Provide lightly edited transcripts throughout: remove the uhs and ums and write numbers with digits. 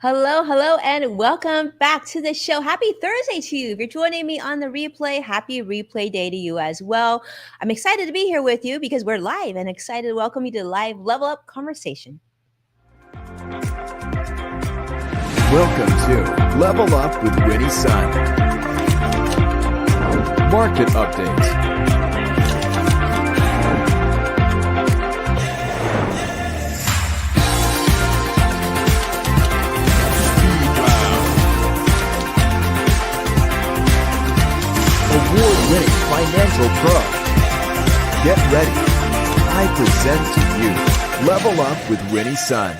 Hello, hello, and welcome back to the show. Happy Thursday to you. If you're joining me on the replay, happy replay day to you as well. I'm excited to be here with you because we're live and excited to welcome you to live level up conversation. Welcome to Level Up with Winnie Sun. Market updates. Award-winning financial pro. Get ready. I present to you Level Up with Winnie Sun.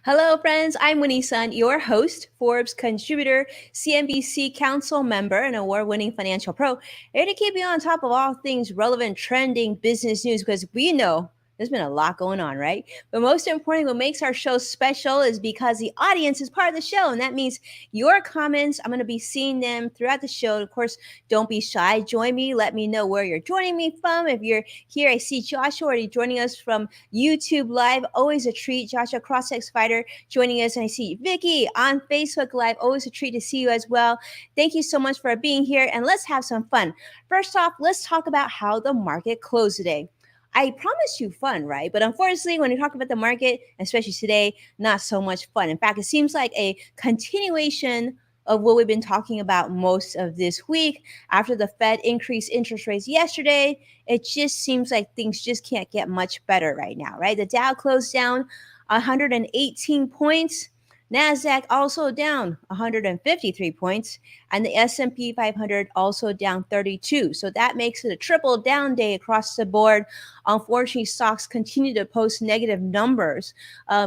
Hello, friends. I'm Winnie Sun, your host, Forbes contributor, CNBC council member, and award-winning financial pro. Here to keep you on top of all things relevant, trending business news, because we know there's been a lot going on, right? But most importantly, what makes our show special is because the audience is part of the show. And that means your comments, I'm going to be seeing them throughout the show. Of course, don't be shy. Join me. Let me know where you're joining me from. If you're here, I see Joshua already joining us from YouTube Live. Always a treat. Joshua, CrossX Fighter, joining us. And I see Vicky on Facebook Live. Always a treat to see you as well. Thank you so much for being here. And let's have some fun. First off, let's talk about how the market closed today. I promised you fun, right? But unfortunately, when you talk about the market, especially today, not so much fun. In fact, it seems like a continuation of what we've been talking about most of this week. After the Fed increased interest rates yesterday, it just seems like things just can't get much better right now, right? The Dow closed down 118 points. NASDAQ also down 153 points, and the S&P 500 also down 32. So that makes it a triple down day across the board. Unfortunately, stocks continue to post negative numbers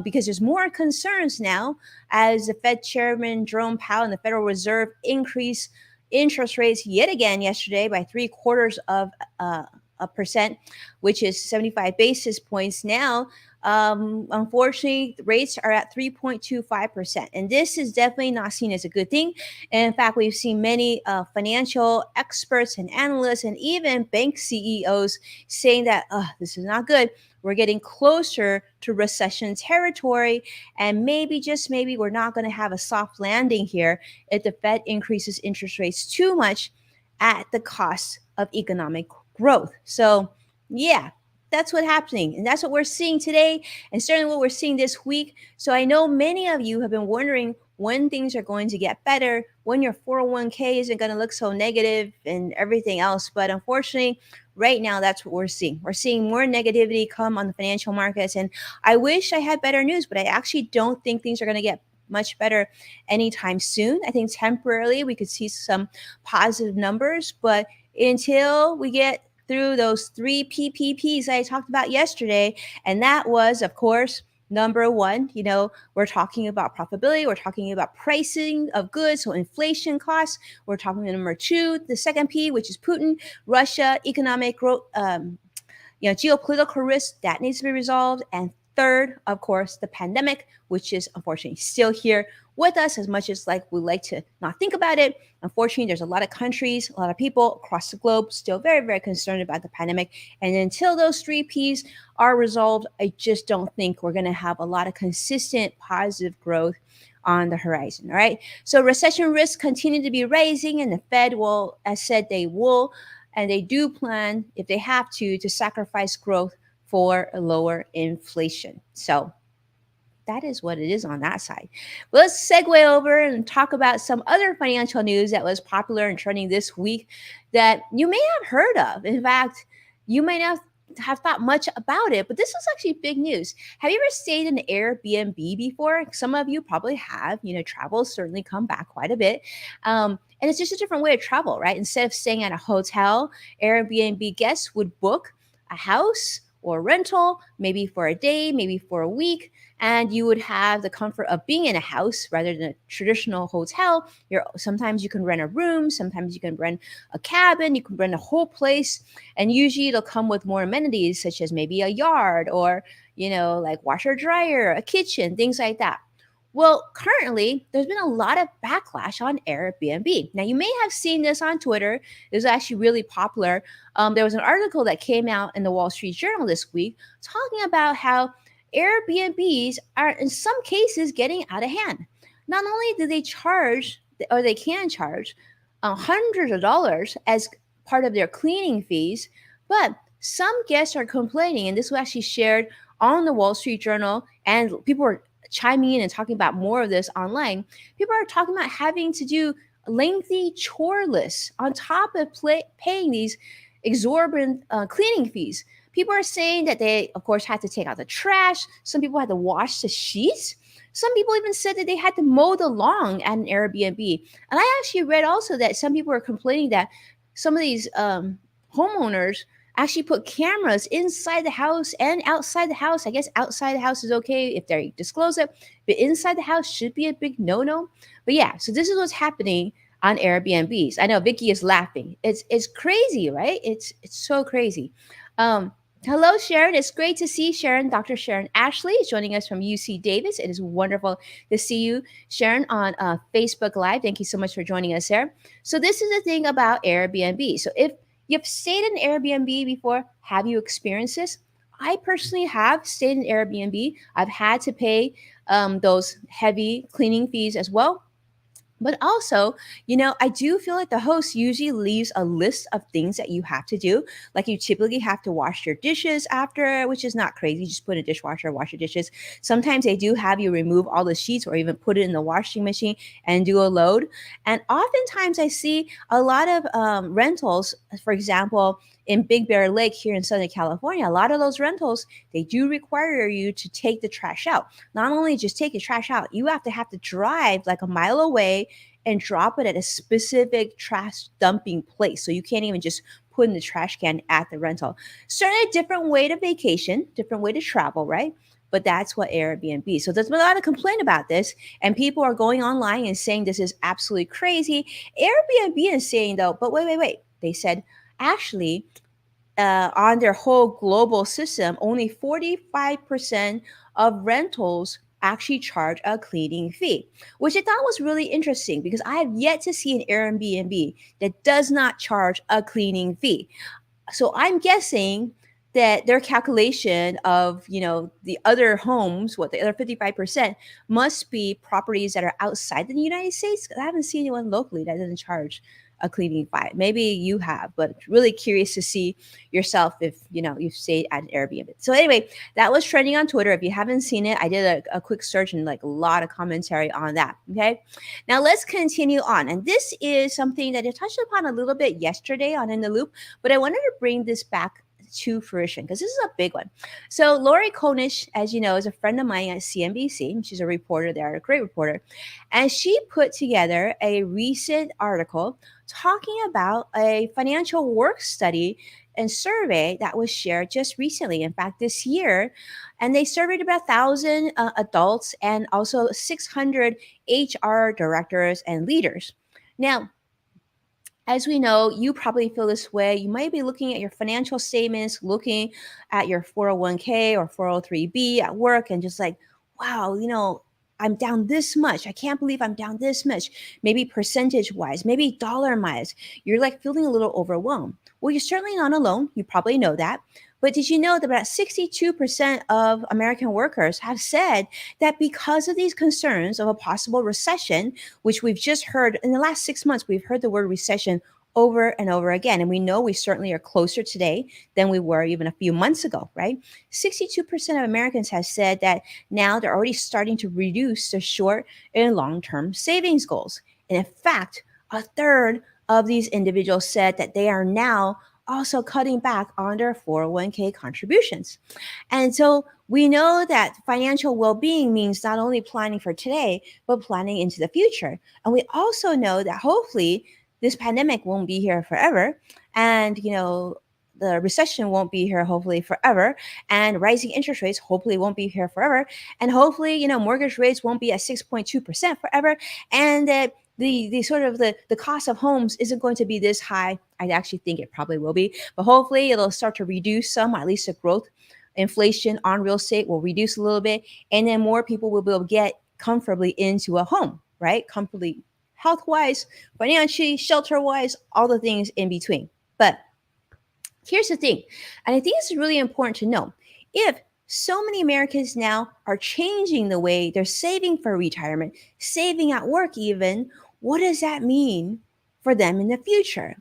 because there's more concerns now as the Fed Chairman Jerome Powell and the Federal Reserve increase interest rates yet again yesterday by 0.75 of a percent, which is 75 basis points now. Unfortunately, rates are at 3.25%. And this is definitely not seen as a good thing. And in fact, we've seen many financial experts and analysts and even bank CEOs saying that this is not good. We're getting closer to recession territory. And maybe, just maybe, we're not going to have a soft landing here if the Fed increases interest rates too much at the cost of economic growth. So, yeah, that's what's happening. And that's what we're seeing today, and certainly what we're seeing this week. So I know many of you have been wondering when things are going to get better, when your 401k isn't going to look so negative and everything else. But unfortunately, right now, that's what we're seeing. We're seeing more negativity come on the financial markets. And I wish I had better news, but I actually don't think things are going to get much better anytime soon. I think temporarily we could see some positive numbers, but until we get through those 3 PPPs I talked about yesterday, and that was, of course, number one, we're talking about profitability. We're talking about pricing of goods, so inflation costs. We're talking about number two, the second P, which is Putin, Russia, economic growth, geopolitical risk that needs to be resolved. And third, of course, the pandemic, which is unfortunately still here with us, as much as we like to not think about it. Unfortunately, there's a lot of countries, a lot of people across the globe still very, very concerned about the pandemic. And until those 3 Ps are resolved, I just don't think we're going to have a lot of consistent positive growth on the horizon. All right. So recession risks continue to be rising, and the Fed will, as said, they will, and they do plan, if they have to sacrifice growth for a lower inflation. So that is what it is on that side. But let's segue over and talk about some other financial news that was popular and trending this week that you may have heard of. In fact, you may not have thought much about it, but this is actually big news. Have you ever stayed in an Airbnb before? Some of you probably have. Travel's certainly come back quite a bit. And it's just a different way of travel, right? Instead of staying at a hotel, Airbnb guests would book a house or rental, maybe for a day, maybe for a week, and you would have the comfort of being in a house rather than a traditional hotel. Sometimes you can rent a room, sometimes you can rent a cabin, you can rent a whole place, and usually it'll come with more amenities such as maybe a yard or, like washer dryer, a kitchen, things like that. Well, currently, there's been a lot of backlash on Airbnb. Now, you may have seen this on Twitter. It was actually really popular. There was an article that came out in the Wall Street Journal this week talking about how Airbnbs are, in some cases, getting out of hand. Not only do they charge, or they can charge, hundreds of dollars as part of their cleaning fees, but some guests are complaining, and this was actually shared on the Wall Street Journal, and people were chiming in and talking about more of this online. People are talking about having to do lengthy chore lists on top of paying these exorbitant cleaning fees. People are saying that they, of course, had to take out the trash. Some people had to wash the sheets. Some people even said that they had to mow the lawn at an Airbnb. And I actually read also that some people were complaining that some of these homeowners actually put cameras inside the house and outside the house. I guess outside the house is okay if they disclose it, but inside the house should be a big no-no. But yeah, so this is what's happening on Airbnbs. I know Vicky is laughing. It's crazy, right? It's so crazy. Um, Hello, Sharon. It's great to see Sharon. Dr. Sharon Ashley is joining us from UC Davis. It is wonderful to see you, Sharon, on Facebook Live. Thank you so much for joining us here. So this is the thing about Airbnb. So if you've stayed in Airbnb before, have you experienced this? I personally have stayed in Airbnb. I've had to pay those heavy cleaning fees as well. But also, I do feel like the host usually leaves a list of things that you have to do. Like you typically have to wash your dishes after, which is not crazy. Just put in a dishwasher, wash your dishes. Sometimes they do have you remove all the sheets or even put it in the washing machine and do a load. And oftentimes I see a lot of rentals, for example, in Big Bear Lake here in Southern California, a lot of those rentals, they do require you to take the trash out. Not only just take the trash out, you have to drive like a mile away and drop it at a specific trash dumping place. So you can't even just put in the trash can at the rental. Certainly a different way to vacation, different way to travel, right? But that's what Airbnb. So there's been a lot of complaint about this, and people are going online and saying this is absolutely crazy. Airbnb is saying though, but wait. They said actually on their whole global system, only 45% of rentals actually charge a cleaning fee, which I thought was really interesting because I have yet to see an Airbnb that does not charge a cleaning fee. So I'm guessing that their calculation of the other homes, what the other 55% must be properties that are outside the United States. 'Cause I haven't seen anyone locally that doesn't charge a cleaning fee. Maybe you have, but really curious to see yourself if you've stayed at an Airbnb. So anyway, that was trending on Twitter. If you haven't seen it, I did a quick search and like a lot of commentary on that. Okay, now let's continue on, and this is something that I touched upon a little bit yesterday on In the Loop, but I wanted to bring this back to fruition because this is a big one. So Lori Konish, as you know, is a friend of mine at CNBC. She's a reporter there, a great reporter, and she put together a recent article talking about a financial work study and survey that was shared just recently, in fact this year, and they surveyed about 1,000 adults and also 600 HR directors and leaders. Now, as we know, you probably feel this way. You might be looking at your financial statements, looking at your 401k or 403b at work, and just like, wow, I'm down this much. I can't believe I'm down this much. Maybe percentage wise, maybe dollar wise. You're like feeling a little overwhelmed. Well, you're certainly not alone. You probably know that. But did you know that about 62% of American workers have said that because of these concerns of a possible recession, which we've just heard in the last 6 months, we've heard the word recession over and over again. And we know we certainly are closer today than we were even a few months ago, right? 62% of Americans have said that now they're already starting to reduce their short and long-term savings goals. And in fact, a third of these individuals said that they are now also cutting back on their 401k contributions. And so we know that financial well-being means not only planning for today, but planning into the future. And we also know that hopefully this pandemic won't be here forever. And, the recession won't be here hopefully forever, and rising interest rates hopefully won't be here forever, and hopefully mortgage rates won't be at 6.2% forever, and that the sort of the cost of homes isn't going to be this high. I actually think it probably will be, but hopefully it'll start to reduce some, at least the growth inflation on real estate will reduce a little bit, and then more people will be able to get comfortably into a home, right? Comfortably health wise, financially, shelter wise, all the things in between. But here's the thing, and I think it's really important to know, if so many Americans now are changing the way they're saving for retirement, saving at work even, what does that mean for them in the future?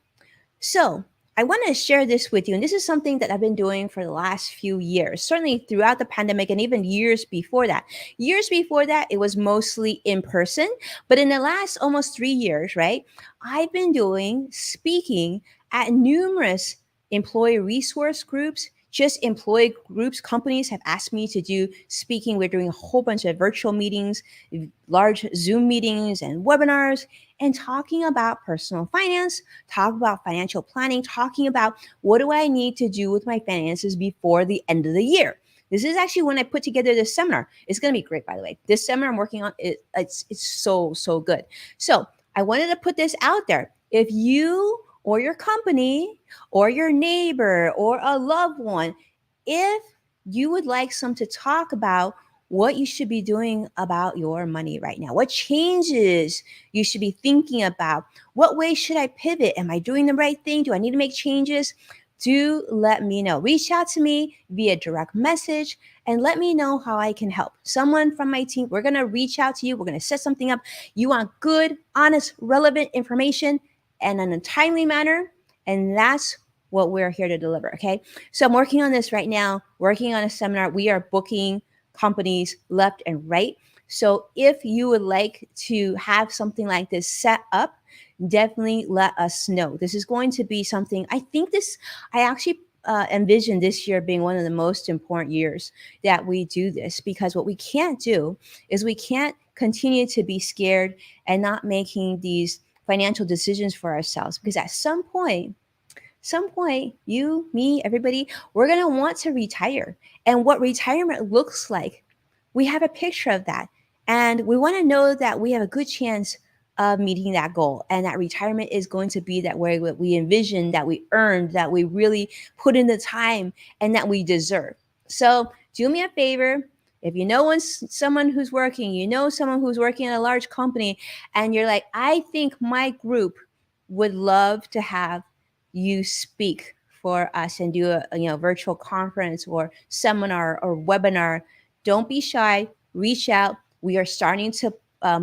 So, I want to share this with you. And this is something that I've been doing for the last few years, certainly throughout the pandemic and even years before that. Years before that, it was mostly in person. But in the last almost 3 years, right, I've been doing speaking at numerous employee resource groups. Just employee groups, companies have asked me to do speaking. We're doing a whole bunch of virtual meetings, large Zoom meetings, and webinars, and talking about personal finance, talk about financial planning, talking about what do I need to do with my finances before the end of the year. This is actually when I put together this seminar. It's going to be great, by the way. This seminar I'm working on, it's so good. So I wanted to put this out there. If you or your company or your neighbor or a loved one, if you would like some to talk about what you should be doing about your money right now, what changes you should be thinking about, what way should I pivot? Am I doing the right thing? Do I need to make changes? Do let me know. Reach out to me via direct message and let me know how I can help. Someone from my team, we're going to reach out to you. We're going to set something up. You want good, honest, relevant information and in a timely manner. And that's what we're here to deliver. Okay. So I'm working on this right now, working on a seminar. We are booking companies left and right. So if you would like to have something like this set up, definitely let us know. This is going to be something, I actually envision this year being one of the most important years that we do this, because what we can't do is we can't continue to be scared and not making these financial decisions for ourselves, because at some point, you, me, everybody, we're going to want to retire. And what retirement looks like, we have a picture of that. And we want to know that we have a good chance of meeting that goal. And that retirement is going to be that way what we envision, that we earned, that we really put in the time, and that we deserve. So do me a favor. If you know someone who's working, someone who's working in a large company, and you're like, I think my group would love to have you speak for us and do a virtual conference or seminar or webinar, don't be shy. Reach out. We are starting to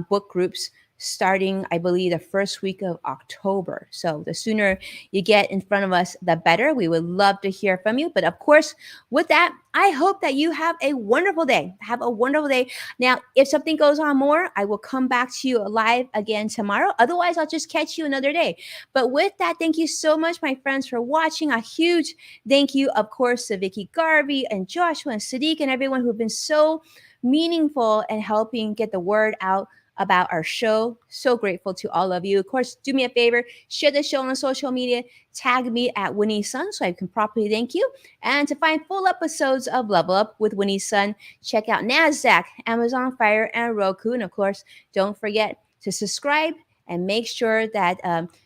book groups starting, I believe, the first week of October. So the sooner you get in front of us, the better. We would love to hear from you. But of course, with that, I hope that you have a wonderful day. Have a wonderful day. Now, if something goes on more, I will come back to you live again tomorrow. Otherwise, I'll just catch you another day. But with that, thank you so much, my friends, for watching. A huge thank you, of course, to Vicky Garvey and Joshua and Sadiq and everyone who've been so meaningful and helping get the word out about our show. So grateful to all of you. Of course, do me a favor, share the show on social media, tag me at Winnie Sun so I can properly thank you. And to find full episodes of Level Up with Winnie Sun, check out NASDAQ, Amazon Fire, and Roku. And of course, don't forget to subscribe and make sure that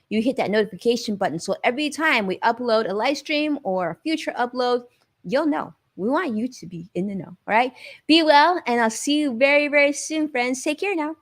you hit that notification button. So every time we upload a live stream or a future upload, you'll know. We want you to be in the know. All right. Be well, and I'll see you very, very soon, friends. Take care now.